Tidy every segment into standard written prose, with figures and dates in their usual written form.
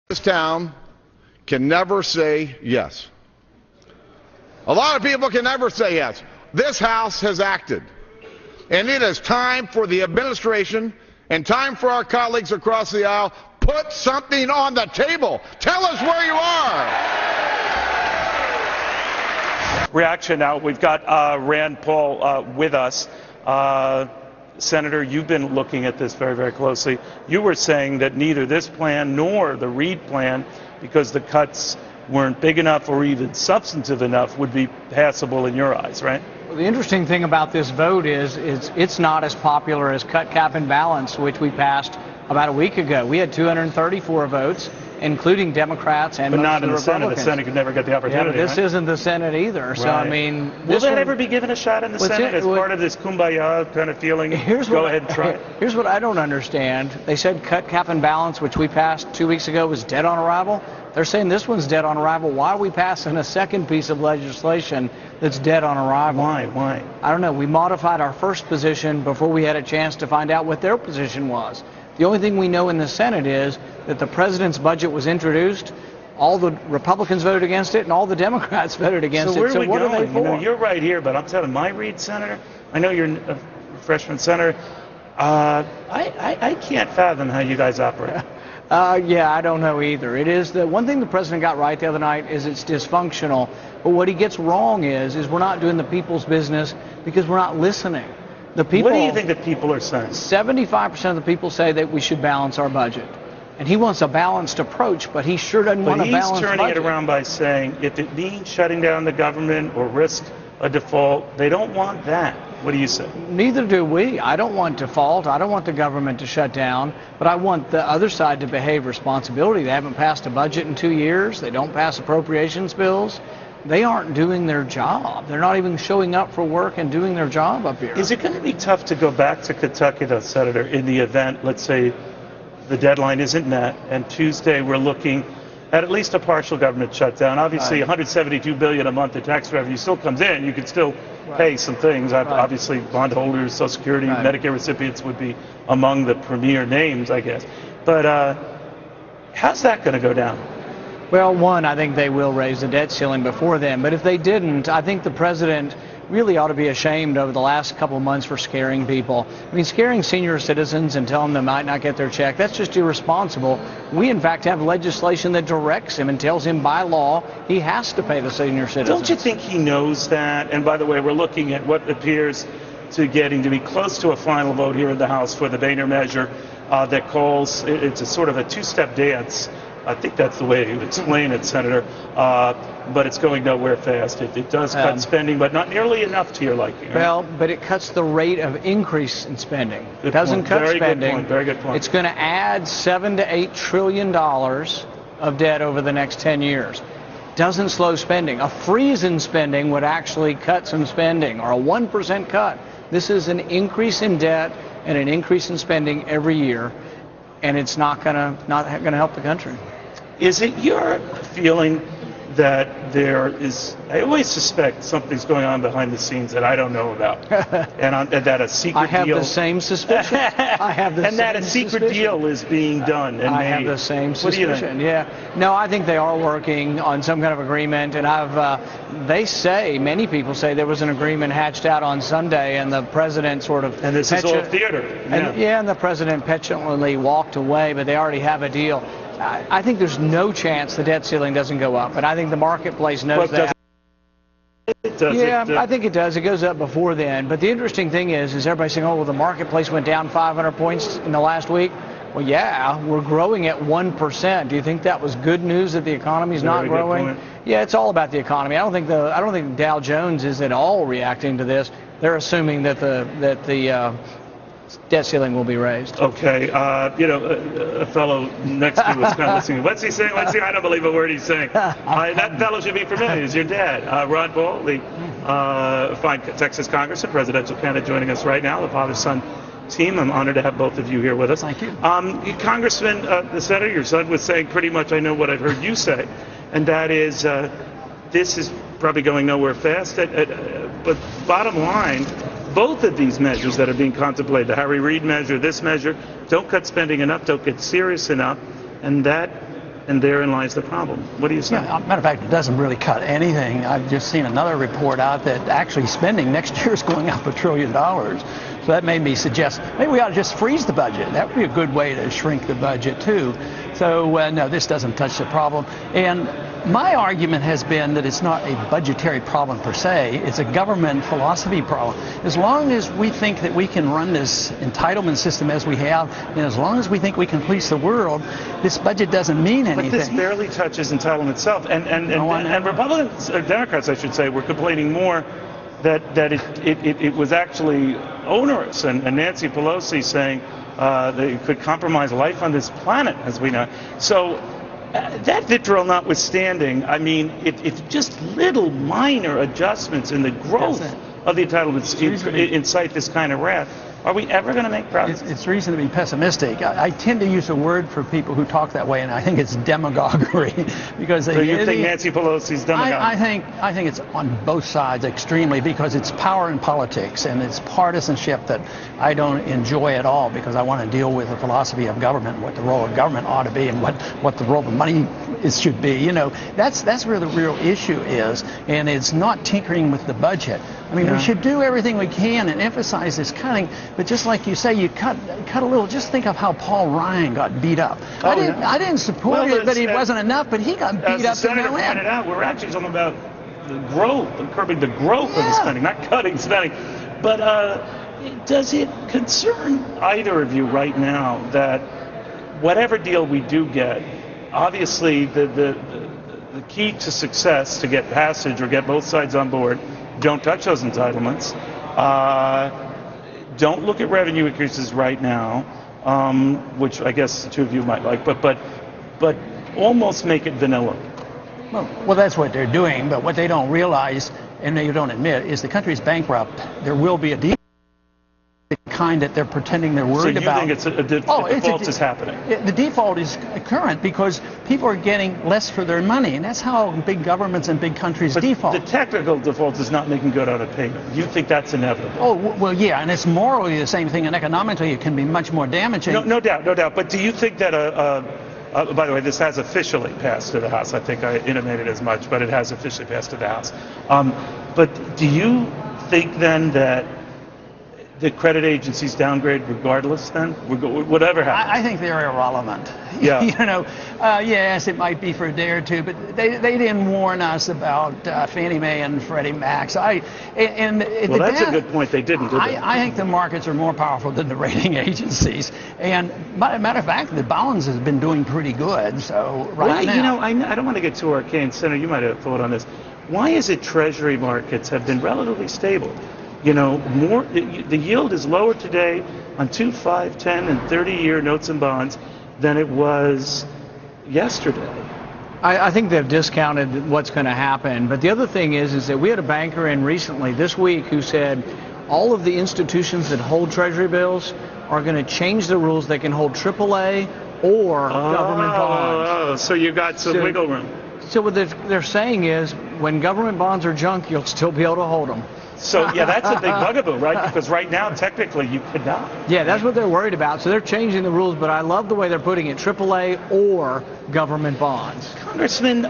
This town can never say yes. A lot of people can never say yes. This House has acted. And it is time for the administration and time for our colleagues across the aisle. Put something on the table. Tell us where you are. Reaction now. We've got Rand Paul with us. Senator, you've been looking at this very, very closely. You were saying that neither this plan nor the Reid plan, because the cuts weren't big enough or even substantive enough, would be passable in your eyes, right? Well, the interesting thing about this vote is it's not as popular as cut, cap, and balance, which we passed about a week ago. We had 234 votes, including Democrats and but not in the Republicans. Senate. The Senate could never get the opportunity. Yeah, but this isn't the Senate either. So right. I mean, will that ever be given a shot in the Senate as part of this kumbaya kind of feeling? Go ahead and try. Here's what I don't understand. They said cut, cap, and balance, which we passed 2 weeks ago, was dead on arrival. They're saying this one's dead on arrival. Why are we passing a second piece of legislation that's dead on arrival? Why? I don't know. We modified our first position before we had a chance to find out what their position was. The only thing we know in the Senate is that the president's budget was introduced, all the Republicans voted against it, and all the Democrats voted against it. So what going? are they for? You know, you're right here, but I'm telling my Reid senator, I know you're a freshman senator, I can't fathom how you guys operate. Yeah, I don't know either. It is the one thing the president got right the other night is it's dysfunctional. But what he gets wrong is we're not doing the people's business because we're not listening. The people, what do you think that people are saying? 75% of the people say that we should balance our budget. And he wants a balanced approach, but he sure doesn't want a balanced budget. But he's turning it around by saying if it means shutting down the government or risk a default, they don't want that. What do you say? Neither do we. I don't want default. I don't want the government to shut down, but I want the other side to behave responsibility. They haven't passed a budget in 2 years. They don't pass appropriations bills. They aren't doing their job. They're not even showing up for work and doing their job up here. Is it going to be tough to go back to Kentucky, though, Senator, in the event, let's say, the deadline isn't met, and Tuesday we're looking at least a partial government shutdown? Obviously, $172 billion a month in tax revenue still comes in. You could still pay some things. Obviously, bondholders, Social Security, Medicare recipients would be among the premier names, I guess. But how's that going to go down? Well, one, I think they will raise the debt ceiling before then. But if they didn't, I think the president really ought to be ashamed over the last couple of months for scaring people. I mean, scaring senior citizens and telling them they might not get their check, that's just irresponsible. We, in fact, have legislation that directs him and tells him by law he has to pay the senior citizens. Don't you think he knows that? And by the way, we're looking at what appears to getting to be close to a final vote here in the House for the Boehner measure that calls, it's a sort of a two-step dance. I think that's the way you explain it, Senator. But it's going nowhere fast. It does cut spending, but not nearly enough to your liking. Right? Well, but it cuts the rate of increase in spending. It doesn't cut spending. Very good point. It's going to add $7 to $8 trillion of debt over the next 10 years. Doesn't slow spending. A freeze in spending would actually cut some spending, or a 1% cut. This is an increase in debt and an increase in spending every year, and it's not going to help the country. Is it your feeling that there is, I always suspect something's going on behind the scenes that I don't know about, and that a secret deal... I have the same suspicion. I have the same and that a secret deal is being done and I made. have the same suspicion. What do you think? Yeah. No, I think they are working on some kind of agreement, and they say, many people say there was an agreement hatched out on Sunday, and the president sort of... And this is all theater. And the president petulantly walked away, but they already have a deal. I think there's no chance the debt ceiling doesn't go up, but I think the marketplace knows that. I think it does. It goes up before then. But the interesting thing is everybody saying, oh, well, the marketplace went down 500 points in the last week. Well, yeah, we're growing at 1%. Do you think that was good news that the economy's not growing? Yeah, it's all about the economy. I don't think Dow Jones is at all reacting to this. They're assuming that the debt ceiling will be raised. Okay. A fellow next to you was kind of listening. What's he saying? Let's see. I don't believe a word he's saying. That fellow should be familiar. It's your dad, Rand Paul, the fine Texas Congressman, presidential candidate, joining us right now, the father-son team. I'm honored to have both of you here with us. Thank you. Congressman, the senator, your son, was saying pretty much I know what I've heard you say, and that is this is probably going nowhere fast. But bottom line, both of these measures that are being contemplated, the Harry Reid measure, this measure, don't cut spending enough, don't get serious enough, and that And therein lies the problem. What do you say? Yeah, matter of fact, it doesn't really cut anything. I've just seen another report out that actually spending next year is going up $1 trillion. So that made me suggest maybe we ought to just freeze the budget. That would be a good way to shrink the budget too. So no, this doesn't touch the problem. And my argument has been that it's not a budgetary problem per se, it's a government philosophy problem. As long as we think that we can run this entitlement system as we have, and as long as we think we can police the world, this budget doesn't mean anything. But this barely touches entitlement itself. And Republicans, or Democrats I should say, were complaining more that it was actually onerous, and Nancy Pelosi saying that it could compromise life on this planet, as we know. So that vitriol notwithstanding, I mean, if just little minor adjustments in the growth of the entitlements incite this kind of wrath, are we ever going to make progress? It's reason to be pessimistic. I tend to use a word for people who talk that way, and I think it's demagoguery. Because so you think Nancy Pelosi's demagogue? I think it's on both sides extremely, because it's power in politics, and it's partisanship that I don't enjoy at all, because I want to deal with the philosophy of government, what the role of government ought to be, and what the role of money should be. You know, that's where the real issue is, and it's not tinkering with the budget. I mean, we should do everything we can and emphasize this cutting, but just like you say, you cut a little. Just think of how Paul Ryan got beat up. I didn't support it, but it wasn't enough, but he got beat up. As the Senator pointed out, we're actually talking about the growth, curbing the growth of the spending, not cutting spending. But does it concern either of you right now that whatever deal we do get, obviously the key to success, to get passage or get both sides on board, don't touch those entitlements. Don't look at revenue increases right now, which I guess the two of you might like, but almost make it vanilla. Well, that's what they're doing, but what they don't realize, and they don't admit, is the country's bankrupt. There will be a default, the kind that they're pretending they're worried about. So you think it's a default is happening? The default is current because people are getting less for their money, and that's how big governments and big countries default. The technical default is not making good on a payment. You think that's inevitable? Oh, well, yeah, and it's morally the same thing, and economically it can be much more damaging. No doubt. But do you think that by the way, this has officially passed to the House. I think I intimated as much, but it has officially passed to the House. But do you think then that the credit agencies downgrade regardless then? Whatever happens? I think they're irrelevant. Yeah. You know, yes, it might be for a day or two, but they didn't warn us about Fannie Mae and Freddie Mac. Well, that's a good point. They didn't, did they? I think the markets are more powerful than the rating agencies. And matter of fact, the bonds has been doing pretty good. So now. You know, I don't want to get too arcane. Senator, you might have thought on this. Why is it Treasury markets have been relatively stable? You know, the yield is lower today on 2, 5, 10, and 30-year notes and bonds than it was yesterday. I think they've discounted what's going to happen. But the other thing is that we had a banker in recently this week who said all of the institutions that hold Treasury bills are going to change the rules. They can hold AAA or government bonds. Oh, so you got some wiggle room. So what they're saying is when government bonds are junk, you'll still be able to hold them. So, yeah, that's a big bugaboo, right? Because right now, technically, you could not. Yeah, that's what they're worried about. So they're changing the rules, but I love the way they're putting it, AAA or government bonds. Congressman,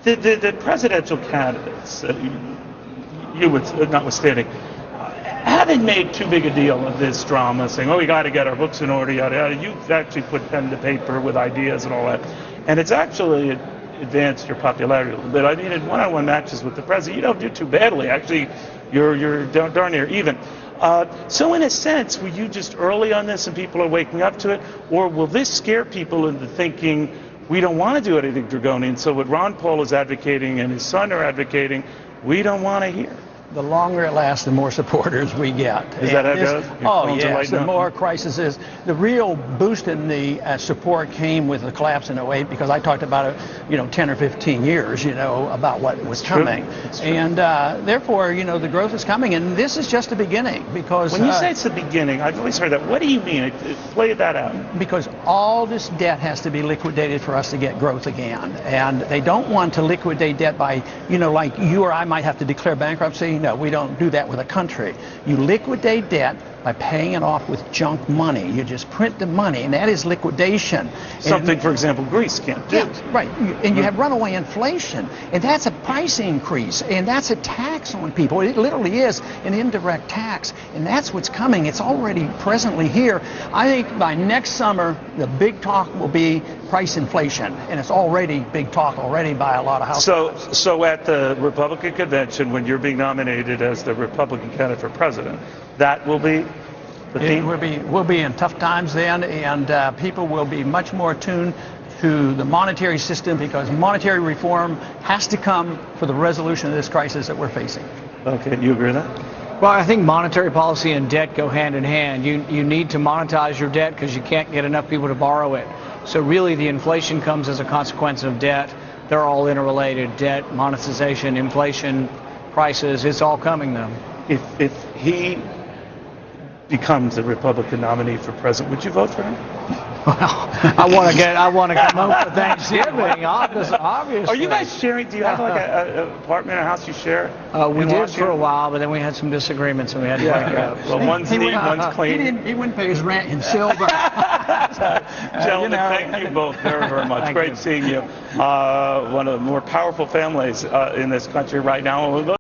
the presidential candidates, you would notwithstanding, haven't made too big a deal of this drama, saying, we got to get our books in order, yada, yada. You've actually put pen to paper with ideas and all that. And it's actually advanced your popularity a little bit. I mean, in one-on-one matches with the president, you don't do too badly. Actually, you're darn near even. So in a sense, were you just early on this and people are waking up to it? Or will this scare people into thinking we don't want to do anything draconian? So what Ron Paul is advocating and his son are advocating, we don't want to hear. The longer it lasts, the more supporters we get. Is that how it goes? Oh, yes. The more crises. The real boost in the support came with the collapse in 08 because I talked about it, 10 or 15 years, about what was coming. And therefore, the growth is coming. And this is just the beginning because... When you say it's the beginning, I've always heard that. What do you mean? Play that out. Because all this debt has to be liquidated for us to get growth again. And they don't want to liquidate debt by, like you or I might have to declare bankruptcy. No, we don't do that with a country. You liquidate debt by paying it off with junk money. You just print the money, and that is liquidation. Something, for example, Greece can't do. Yeah, right. And you have runaway inflation, and that's a price increase, and that's a tax on people. It literally is an indirect tax, and that's what's coming. It's already presently here. I think by next summer, the big talk will be price inflation, and it's already big talk already by a lot of households. So at the Republican convention, when you're being nominated as the Republican candidate for president, that will be the theme? We'll be in tough times then, and people will be much more attuned to the monetary system, because monetary reform has to come for the resolution of this crisis that we're facing. Okay, you agree with that? Well, I think monetary policy and debt go hand in hand. You need to monetize your debt because you can't get enough people to borrow it. So really the inflation comes as a consequence of debt. They're all interrelated. Debt, monetization, inflation, prices, it's all coming though. If he becomes the Republican nominee for president, would you vote for him? Well, I want to come home for Thanksgiving, obviously. Are you guys sharing? Do you have like an apartment or house you share? We did for a while, but then we had some disagreements and we had to break up. Well, one's neat, one's clean. He wouldn't pay his rent in silver. Gentlemen, thank you both very, very much. Great seeing you. One of the more powerful families in this country right now.